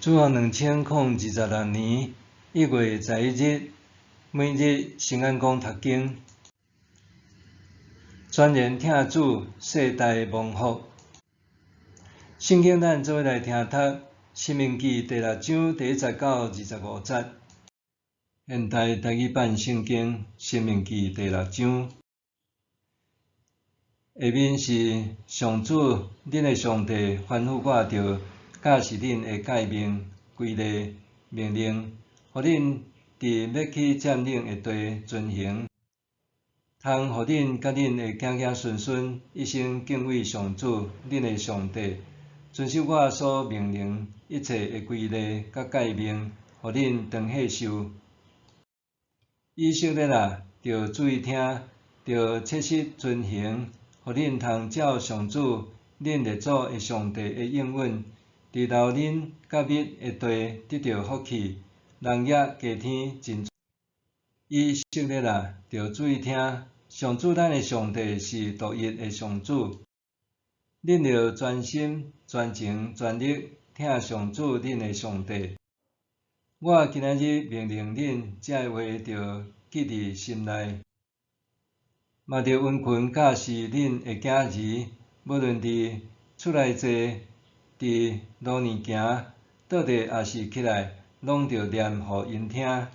自从2026年1月11日，每日圣安宫读经，全然听主世代蒙福。圣经咱做伙来听读《申命记》第6章第1节到25节。现代台语版圣经《申命记》第6章。下面是上主恁的上帝吩咐我着教示恁的诫命、规例、命令，互恁伫要去占领的地遵行，通互恁甲恁的子子孙孙一生敬畏上主恁的上帝，遵守我所命令一切的规例甲诫命，互恁当岁受。以色列啊，着注意听，着切实遵行，互恁通照上主恁列祖的上帝的应允，伫留恁甲密的地得到福气，人也加添真。以色列啊，着注意听，上主咱的上帝是独一的上主，恁着专心、全情、全力听上主恁的上帝。我今仔日命令恁，这话着记伫心内，嘛着温群教示恁的囝儿，无论伫厝内坐，伫路呢行，倒地也是起来，拢着念互因听。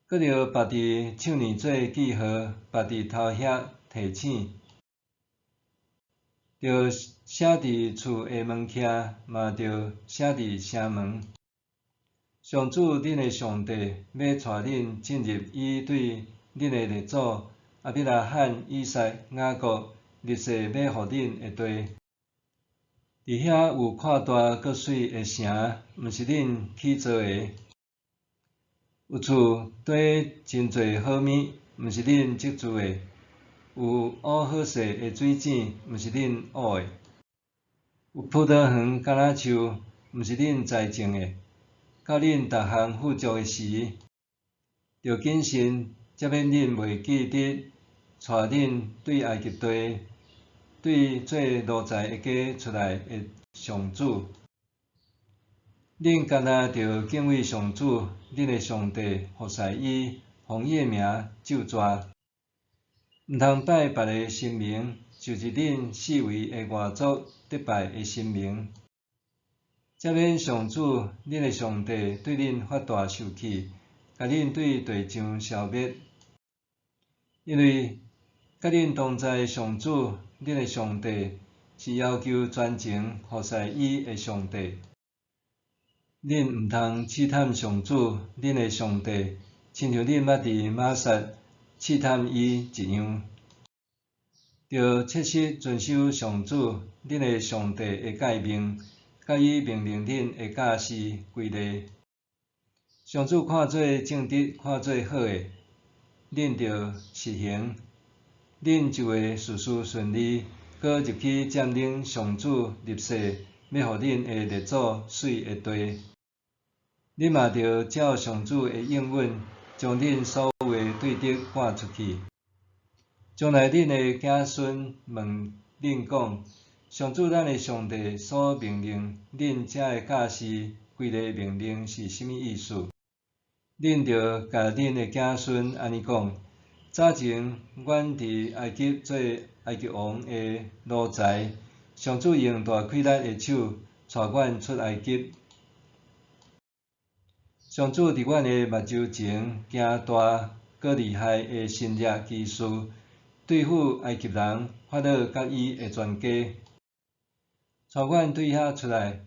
搁着别伫手呢做记号，别伫头遐提醒，着写伫厝的门徛，嘛着写伫城门。上主恁的上帝要带恁进入伊对恁的列祖亚伯拉罕、以撒、雅各立誓要互恁的地。伫遐有看大阁水的城，毋是恁去造的；有厝堆真侪好物，毋是恁积聚的；有乌好势的水井，毋是恁挖的；有葡萄园橄榄树，毋是恁栽种的。到恁逐项富足的时，着谨慎，才免恁袂记得带恁对埃及地、对做奴才的家出来的上主。恁干那着敬畏上主，恁的上帝，服侍伊，奉伊的名咒诅，毋通拜别个神明，就是恁四围的外族得拜的神明。才免上主恁的上帝对恁发大受气，甲恁对地上消灭。因为甲恁同在上主恁的上帝是要求全情服侍伊的上帝。恁毋通试探上主恁的上帝，亲像恁捌伫玛撒试探伊一样。着切实遵守上主恁的上帝的诫命，甲伊命令恁的教示规例。上主看做正直，看做好的，恁着实行，恁就会事事顺利，搁入去占领上主立誓要互恁的列祖水的地。恁嘛着照上主的应允，将恁所有的对敌赶出去。将来恁的子孙问恁讲，上主咱的上帝所命令恁遮的教示规例命令是甚物意思？恁着甲恁的子孙安尼讲：早前阮伫埃及做埃及王的奴才，上主用大开力的手带阮出埃及。上主伫阮的目睭前行大搁厉害的神力奇事，对付埃及人法老甲伊的全家，带阮对遐出来，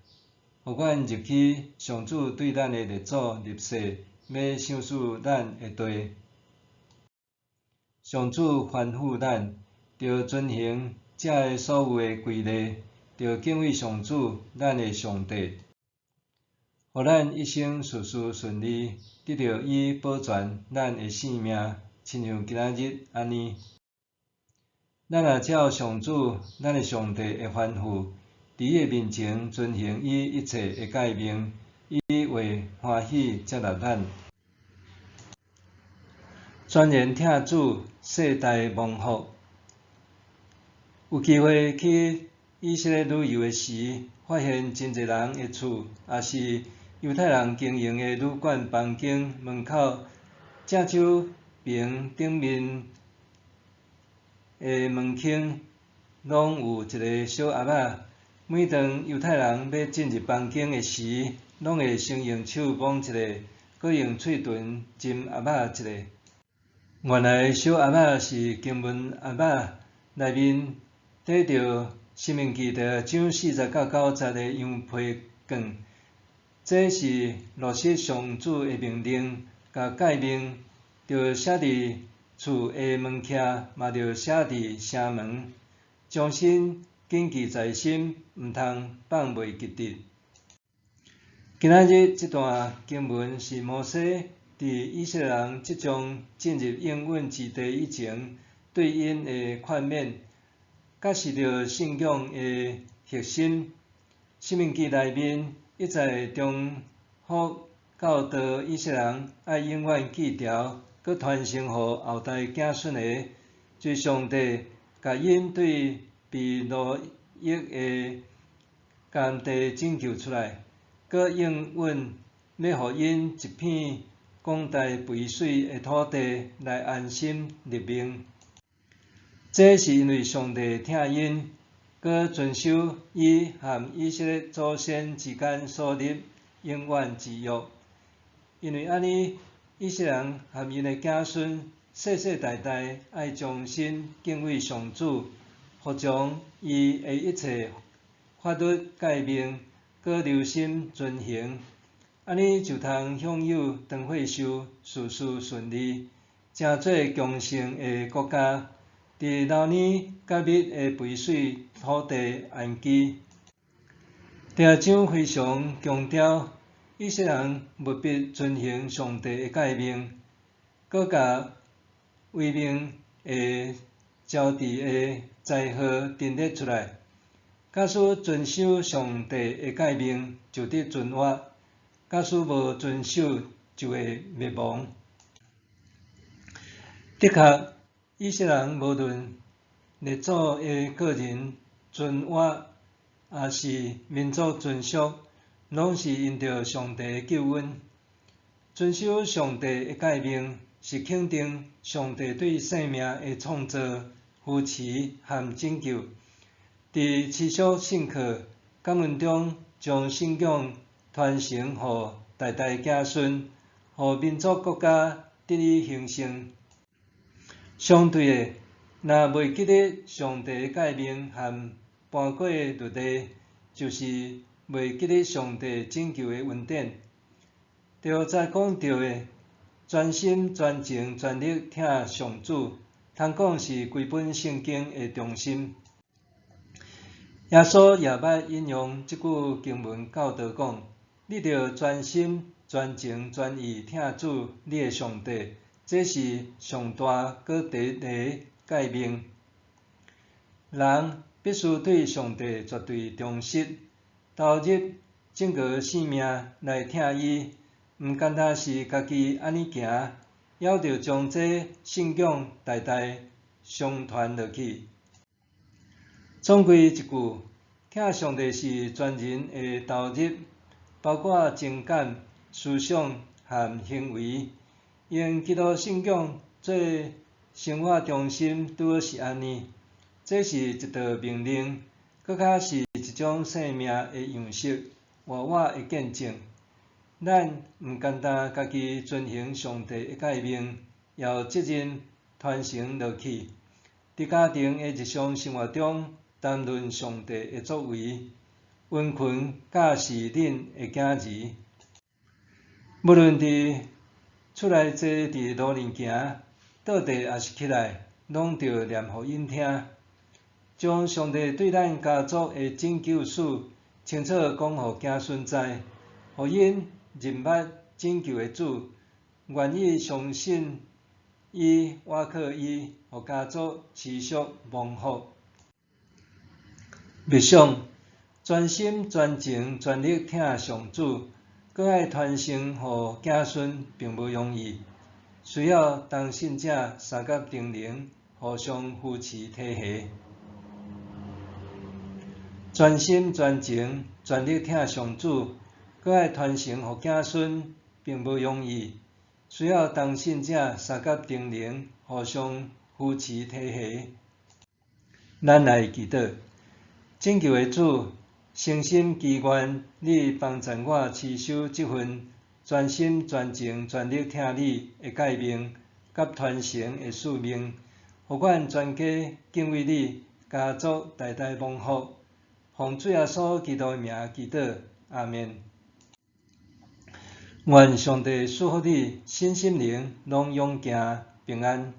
互阮入去上主对咱的列祖立誓要赏赐咱的地。上主吩咐咱，着遵行遮个所有的规例，着敬畏上主咱的上帝，互咱一生事事顺利，得到伊保全咱的性命，亲像今仔日安尼。咱若照上主咱的上帝的吩咐，伫伊的面前遵行伊一切的诫命，伊会欢喜接纳咱。全然听主世代蒙福。有机会去以色列旅游的时，发现真侪人的厝，也是犹太人经营的旅馆房间门口正手边顶面的门框，拢有一个小盒仔。每当犹太人要进入房间的时，拢会先用手摸一下，搁用喙唇浸盒仔一下。原来小盒仔是经文盒仔，内面缀着申命记第章40到90的羊皮卷。这是落实上主的命令，甲诫命，着写伫厝的门徛，嘛着写伫城门，将心谨记在心，毋通放袂记得。今仔日这段经文是摩西伫以色列人即将进入应允之地以前对因的劝勉，揭示着信仰的核心。申命记内面一再重复教导以色列人爱永远记牢，搁传承予后代子孙的，随上帝甲因对被奴役的甘地拯救出来，搁应允要予因一片广大肥水的土地来安心立命。这是因为上帝听因，搁遵守伊和以色列祖先之间所立永远之约。因为安尼，以色列人和因的子孙世世代代爱忠心敬畏上主，服从伊的一切法律诫命，搁留心遵行。安尼就通享有长岁寿，事事顺利，成做强盛的国家，伫老年甲密的肥水土地安居。第章非常强调，以色列人务必遵行上帝的诫命，搁甲为民的招致的灾祸陈列出来。假使遵守上帝的诫命，就得存活；假使无遵守，就会灭亡。的确，以色列人无论列祖的个人存活，也是民族存续，拢是因着上帝的救恩。遵守上帝的诫命，是肯定上帝对生命的创造、扶持和拯救。伫持续信靠感恩中，将信仰传承予代代子孙，予民族国家得以兴盛。相对的，若袂记得上帝的诫命和搬过律例，就是袂记得上帝拯救的恩典。着再讲到的，专心、专情、全力听上主，通讲是规本圣经的中心。耶稣也捌引用即句经文教导讲：你着专心、专情、专意听主你的上帝，这是上大搁第一个诫命。人必须对上帝绝对忠实，投入整个性命来听伊，毋单单是家己安尼行，还着将这信仰代代相传落去。总归一句，听上帝是全人的投入，包括情感、思想和行为，用基督信仰做生活中心，拄好是安尼。这是一道命令，搁较是一种生命的样式，活我的见证。咱毋单单家己遵行上帝的诫命，也有责任传承落去。伫家庭的日常生活中，谈论上帝的作为，温群教示恁的囝儿。无论伫厝内坐伫路面行，倒地也是起来，拢着念互因听。将上帝对咱家族的拯救史清楚讲互子孙知，互因认捌拯救的主，愿意相信伊，倚靠伊，互家族持续蒙福。默想，专心、专情、全力听上主，搁爱传承互子孙，并无容易，需要同信者三甲同龄，互相扶持提携。专心、专情、全力听上主，搁爱传承互子孙，并无容易，需要当信者三角叮咛，互相扶持提携。咱来祈祷，拯救的主，诚心祈愿你帮助我持守这份全心全情、全力听你的诫命，甲传承的使命，互阮全家敬畏你，家族代代蒙福。奉主耶稣基督的名祈祷，阿们。愿上帝赐福你身心灵拢勇健平安。